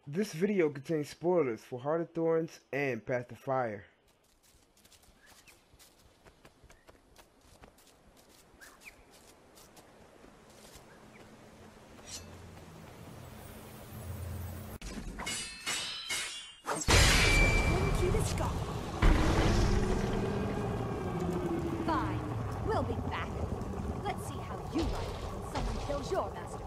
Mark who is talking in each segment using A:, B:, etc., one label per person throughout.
A: This video contains spoilers for Heart of Thorns and Path of Fire.
B: Into the sky. Fine. We'll be back. Let's see how you like it when someone kills your masterpiece.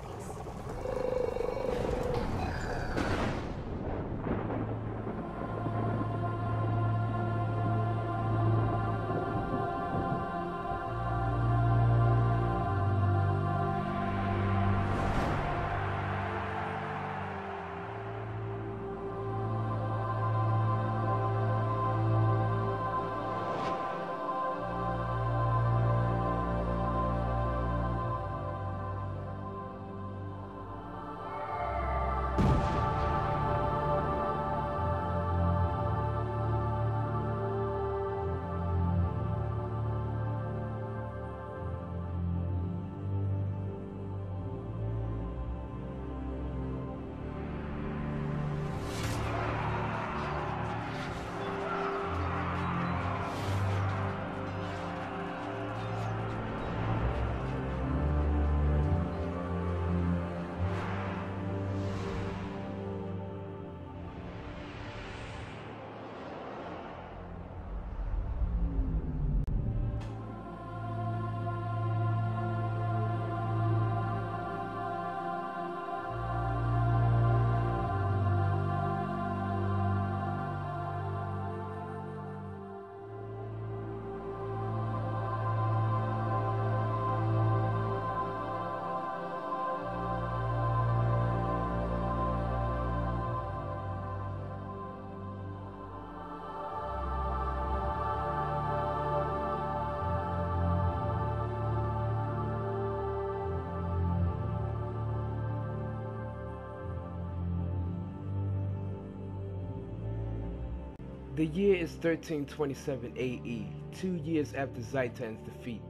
A: The year is 1327 AE, 2 years after Zaitan's defeat.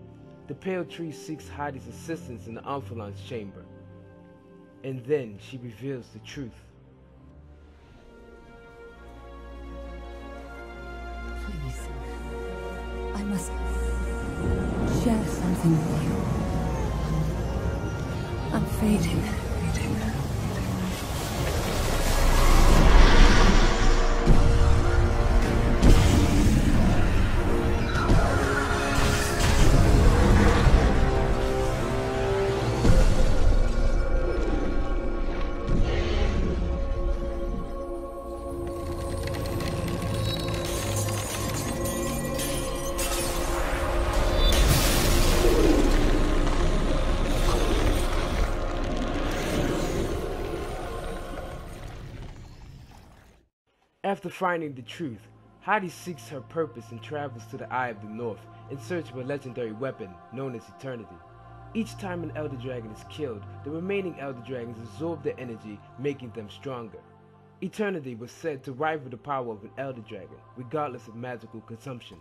A: The Pale Tree seeks Hadi's assistance in the Enfilon's chamber. And then she reveals the truth.
C: Please, I must share something with you. I'm fading.
A: After finding the truth, Hadi seeks her purpose and travels to the Eye of the North in search of a legendary weapon known as Eternity. Each time an Elder Dragon is killed, the remaining Elder Dragons absorb their energy, making them stronger. Eternity was said to rival the power of an Elder Dragon, regardless of magical consumption.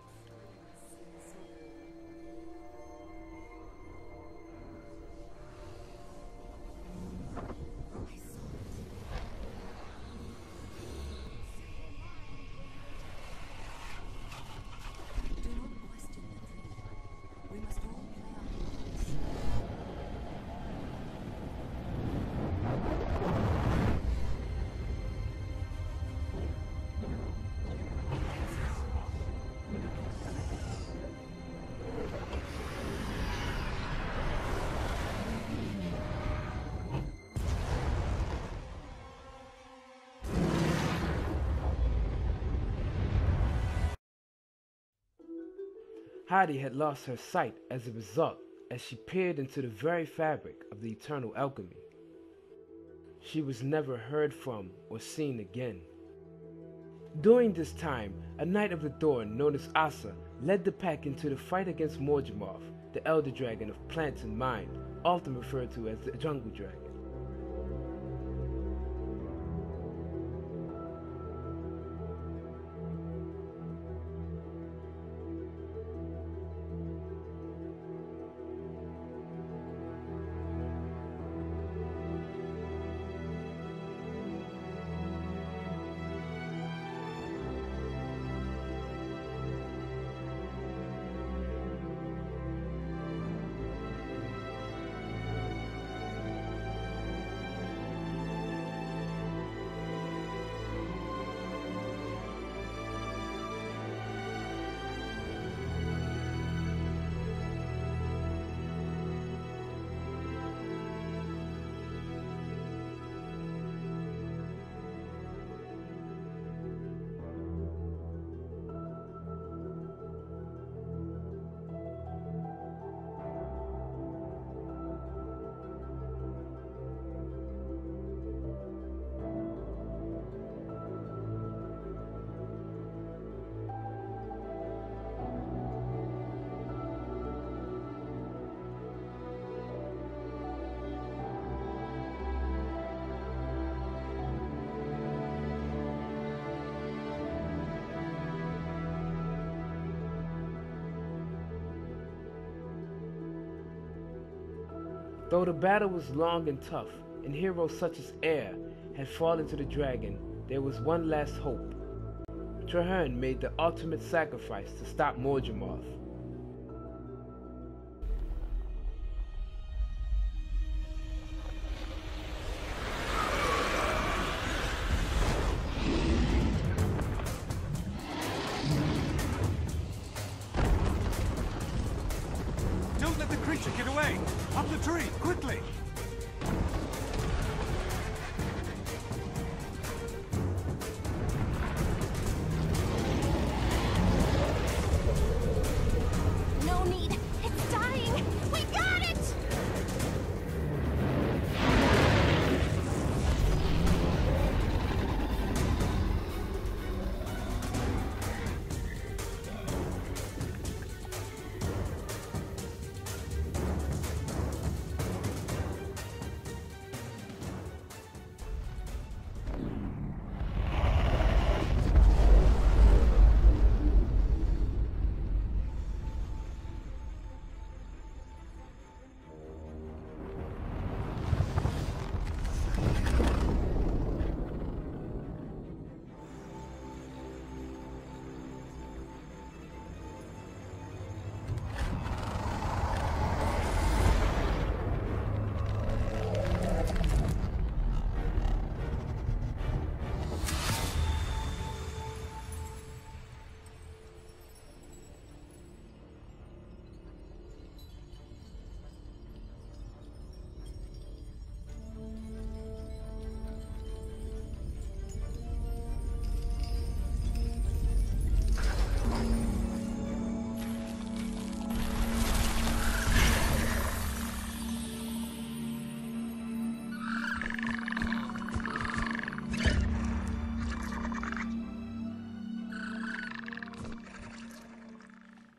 A: Hadi had lost her sight as a result as she peered into the very fabric of the eternal alchemy. She was never heard from or seen again. During this time, a Knight of the Thorn known as Asa led the pack into the fight against Morgemoth, the Elder Dragon of plants and mind, often referred to as the Jungle Dragon. Though the battle was long and tough, and heroes such as Air had fallen to the dragon, there was one last hope. Traherne made the ultimate sacrifice to stop Morgemoth.
D: Don't let the creature get away! Up the tree, quickly!
B: No need. It's dying. We got it!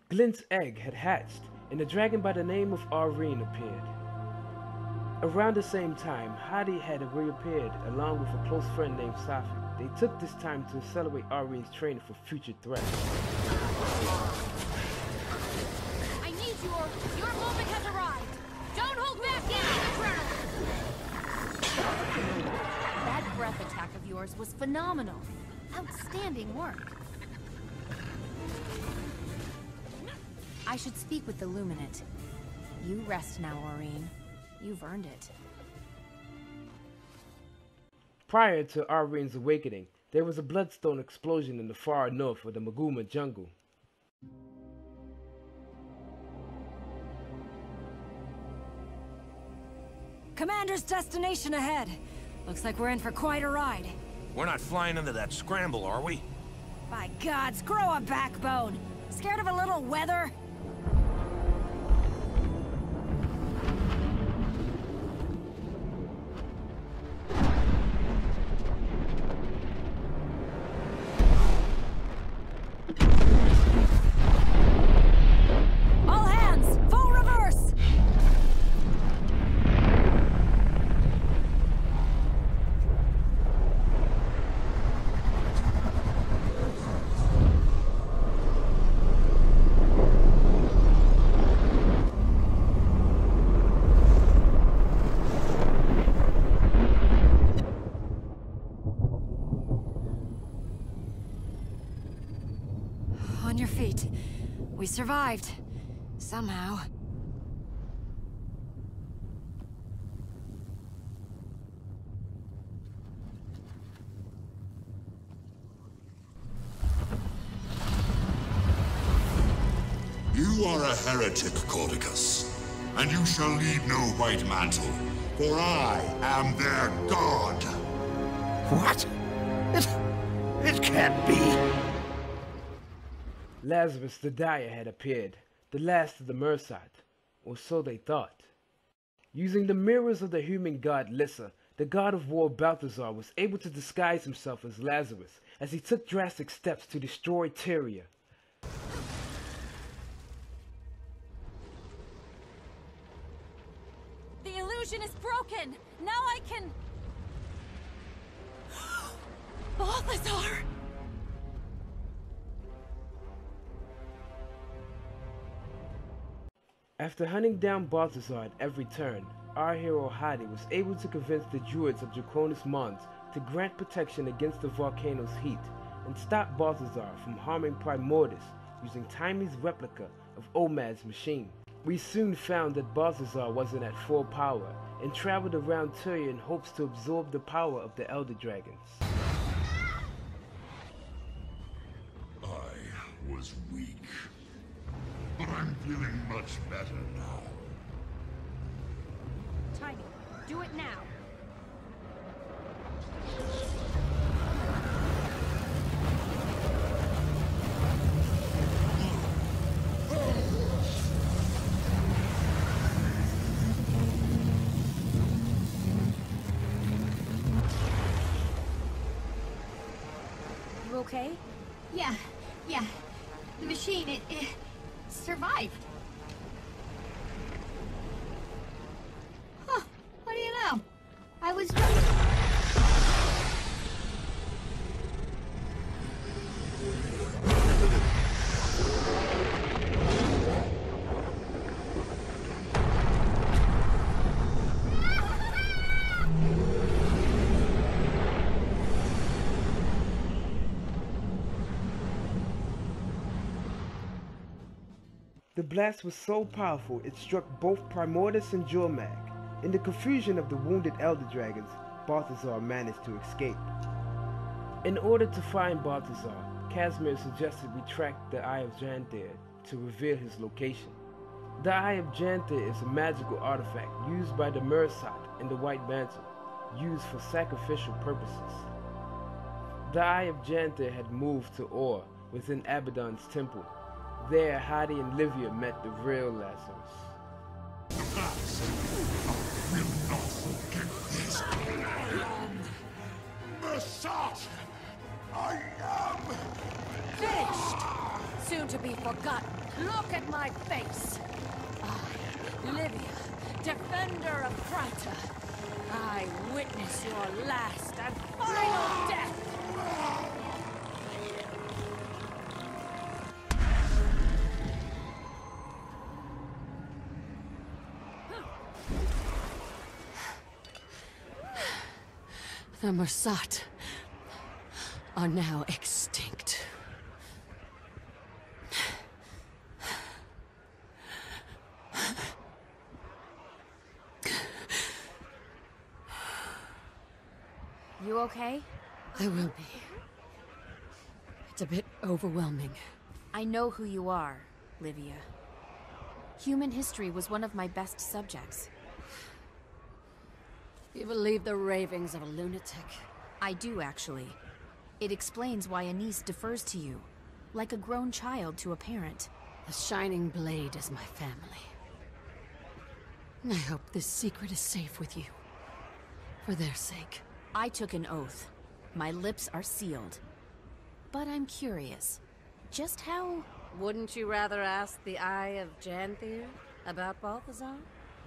A: Glint's egg had hatched, and a dragon by the name of Aurene appeared. Around the same time, Hadi had reappeared along with a close friend named Safi. They took this time to accelerate Aurene's training for future threats.
B: I need you, or your moment has arrived. Don't hold back any adrenaline. That breath attack of yours was phenomenal. Outstanding work. I should speak with the Luminate. You rest now, Aurene. You've earned it.
A: Prior to Aurene's awakening, there was a bloodstone explosion in the far north of the Maguma jungle.
C: Commander's destination ahead. Looks like we're in for quite a ride.
E: We're not flying into that scramble, are we?
C: By gods, grow a backbone. Scared of a little weather? All hands, full reverse! On your feet. We survived. Somehow.
F: You are a heretic, Cordicus, and you shall need no white mantle, for I am their god.
E: What? It can't be.
A: Lazarus the Dyer had appeared, the last of the Mersat, or so they thought. Using the mirrors of the human god Lissa, the god of war Balthazar was able to disguise himself as Lazarus as he took drastic steps to destroy Tyria.
B: The illusion is broken! Now I can... Balthazar!
A: After hunting down Balthazar at every turn, our hero Hadi was able to convince the druids of Draconis Mons to grant protection against the volcano's heat and stop Balthazar from harming Primordus using Timy's replica of Omad's machine. We soon found that Balthazar wasn't at full power and traveled around Tyria in hopes to absorb the power of the Elder Dragons.
F: I was weak, but I'm feeling much better now.
B: Tiny, do it now. You okay?
G: Yeah. The machine, it survived. Huh, what do you know? I was...
A: The blast was so powerful it struck both Primordus and Jormag. In the confusion of the wounded Elder Dragons, Balthazar managed to escape. In order to find Balthazar, Casimir suggested we track the Eye of Janthir to reveal his location. The Eye of Janthir is a magical artifact used by the Murasat in the White Mantle, used for sacrificial purposes. The Eye of Janthir had moved to Or within Abaddon's temple. There, Hadi and Livia met the real Lazarus.
F: I will not forget this. Murasat! I am...
C: Finished! Soon to be forgotten. Look at my face! I, Livia, defender of Kryta. I witness your last and final death! The Murasat are now extinct.
B: You okay?
C: I will be. It's a bit overwhelming.
B: I know who you are, Livia. Human history was one of my best subjects.
C: You believe the ravings of a lunatic?
B: I do, actually. It explains why Anise defers to you, like a grown child to a parent.
C: The Shining Blade is my family. I hope this secret is safe with you. For their sake.
B: I took an oath. My lips are sealed. But I'm curious. Just how...
C: Wouldn't you rather ask the Eye of Janthir about Balthazar?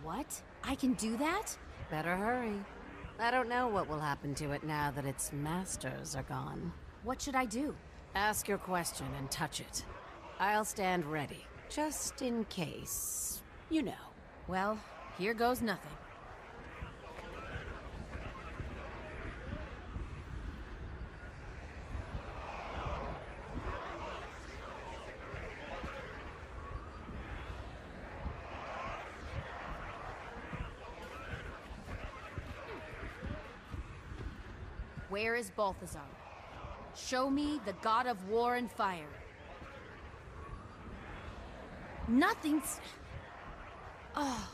B: What? I can do that?
C: Better hurry. I don't know what will happen to it now that its masters are gone.
B: What should I do?
C: Ask your question and touch it. I'll stand ready, just in case. You know.
B: Well, here goes nothing. Where is Balthazar? Show me the god of war and fire. Nothing's... Oh.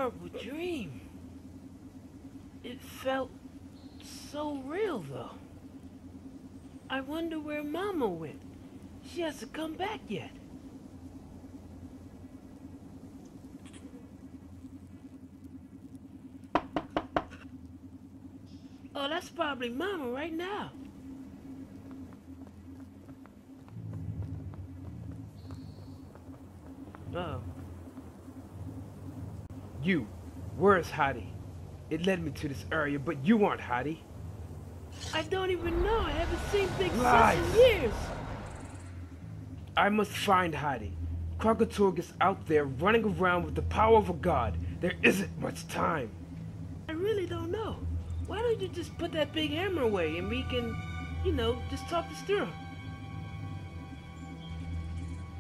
A: horrible dream. It felt so real, though. I wonder where Mama went. She hasn't come back yet. Oh, that's probably Mama right now. Uh-oh. You, where's Hadi? It led me to this area, but you aren't Hadi. I don't even know. I haven't seen Big Sis in years. I must find Hadi. Gw2 is out there running around with the power of a god. There isn't much time. I really don't know. Why don't you just put that big hammer away and we can, you know, just talk this through?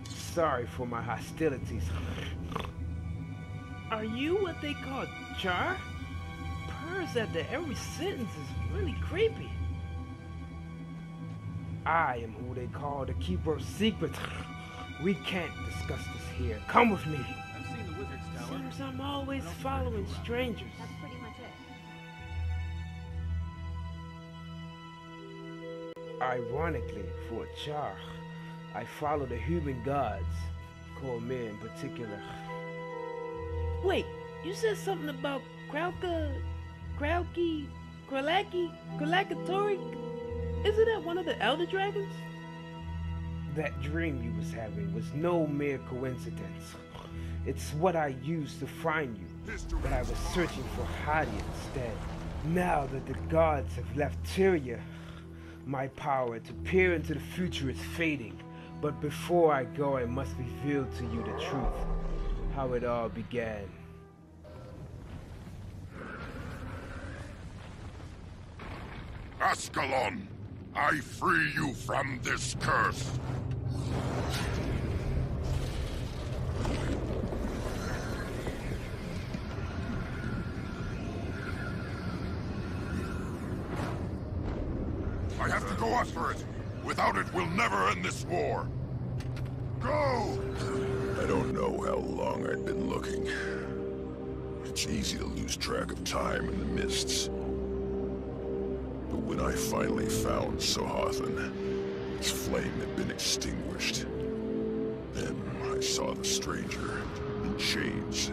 A: Sorry for my hostilities. Are you what they call Char? Purrs after every sentence is really creepy. I am who they call the keeper of secrets. We can't discuss this here. Come with me.
D: I've seen the wizard's tower.
A: Seems I'm always following strangers.
B: That's pretty much it.
A: Ironically, for a Char, I follow the human gods, Cormier in particular. Wait, you said something about Krauki, Kralakatori? Isn't that one of the Elder Dragons? That dream you was having was no mere coincidence. It's what I used to find you, but I was searching for Hadi instead. Now that the gods have left Tyria, my power to peer into the future is fading. But before I go, I must reveal to you the truth, how it all began.
F: Ascalon, I free you from this curse. I have to go after it. Without it, we'll never end this war. Go!
H: I don't know how long I'd been looking. It's easy to lose track of time in the mists. But when I finally found Sohathan, its flame had been extinguished. Then I saw the stranger in chains.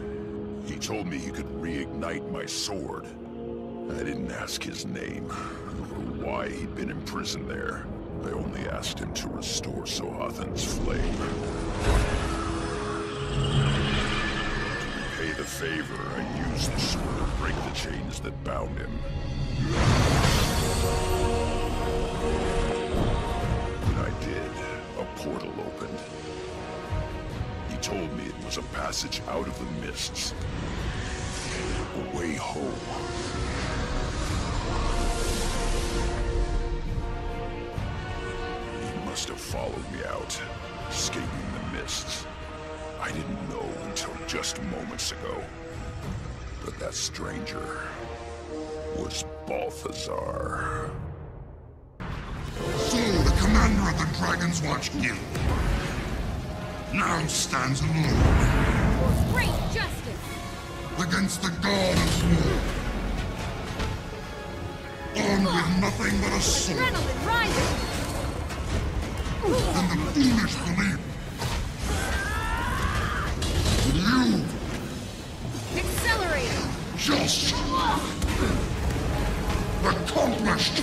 H: He told me he could reignite my sword. I didn't ask his name, or why he'd been imprisoned there. I only asked him to restore Sohathan's flame. To repay the favor, I used the sword to break the chains that bound him. When I did, a portal opened. He told me it was a passage out of the mists. A way home. He must have followed me out, escaping the mists. I didn't know until just moments ago. But that stranger was Balthazar.
F: So, the commander of the Dragon's Watch Guild now stands alone
B: For great justice!
F: against the god of war. Armed with nothing but a sword
B: Adrenaline rising!
F: and the foolish belief that you
B: Accelerating!
F: just accomplished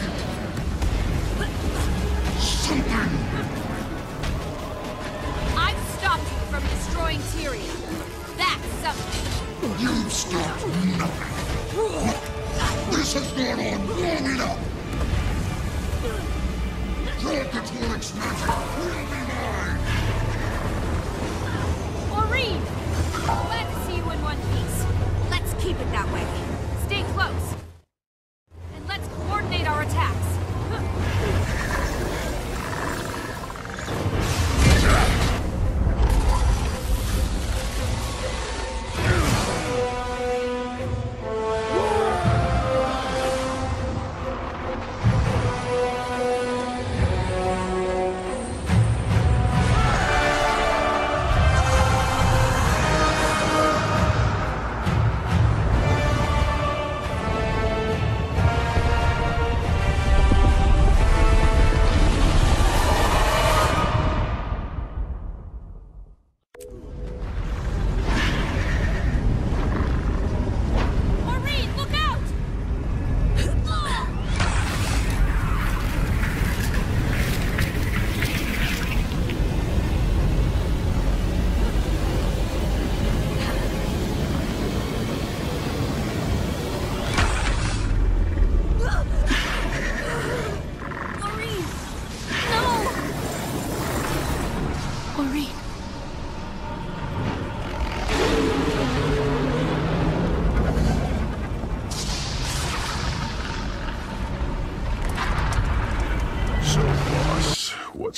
F: something.
B: I've stopped you from destroying Tyria. That's something.
F: You've stopped nothing. This has gone on long enough. Gw2's magic will be mine.
B: Maureen! Glad to see you in one piece. Let's keep it that way. Stay close. And let's coordinate our attacks.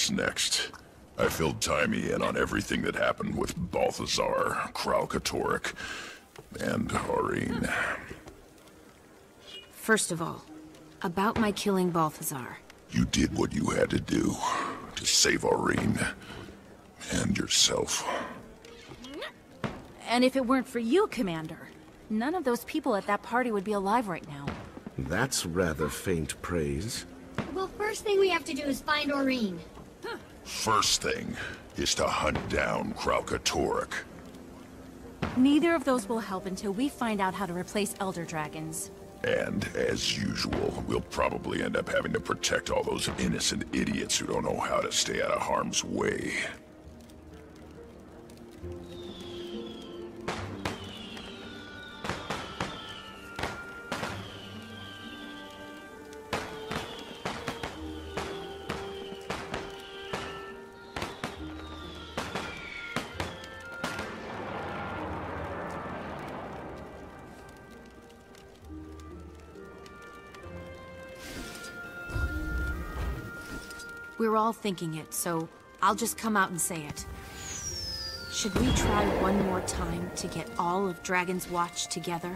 H: what's next. I filled Timey in on everything that happened with Balthazar, Gw2, and Aurene.
B: First of all, about my killing Balthazar.
H: You did what you had to do to save Aurene and yourself.
B: And if it weren't for you, Commander, none of those people at that party would be alive right now.
I: That's rather faint praise.
G: Well, first thing we have to do is find Aurene.
H: First thing is to hunt down Gw2.
B: Neither of those will help until we find out how to replace Elder Dragons.
H: And, as usual, we'll probably end up having to protect all those innocent idiots who don't know how to stay out of harm's way.
B: We're all thinking it, so I'll just come out and say it. Should we try one more time to get all of Dragon's Watch together?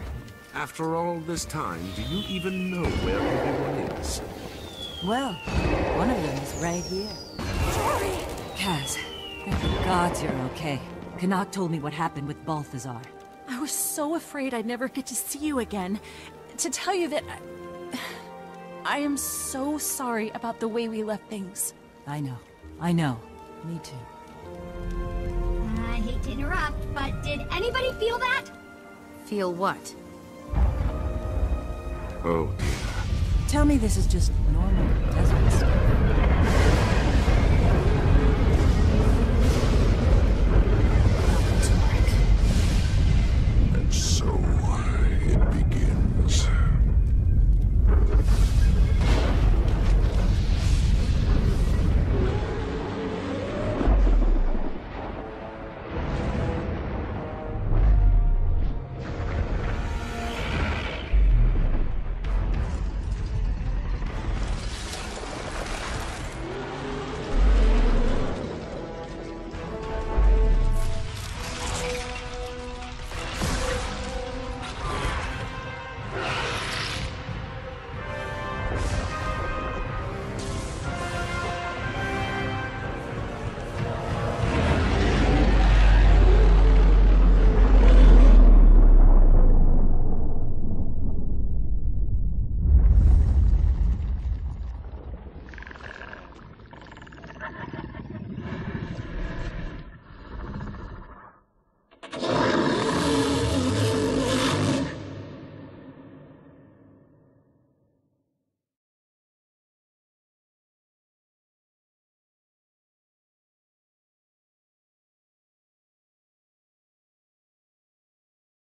I: After all this time, do you even know where everyone is?
J: Well, one of them is right here.
B: Sorry!
J: Kaz, thank the gods you're okay. Canuck told me what happened with Balthazar.
B: I was so afraid I'd never get to see you again. To tell you that I am so sorry about the way we left things.
J: I know. Me too.
G: I hate to interrupt, but did anybody feel that?
B: Feel what?
I: Oh dear.
J: Tell me this is just normal desert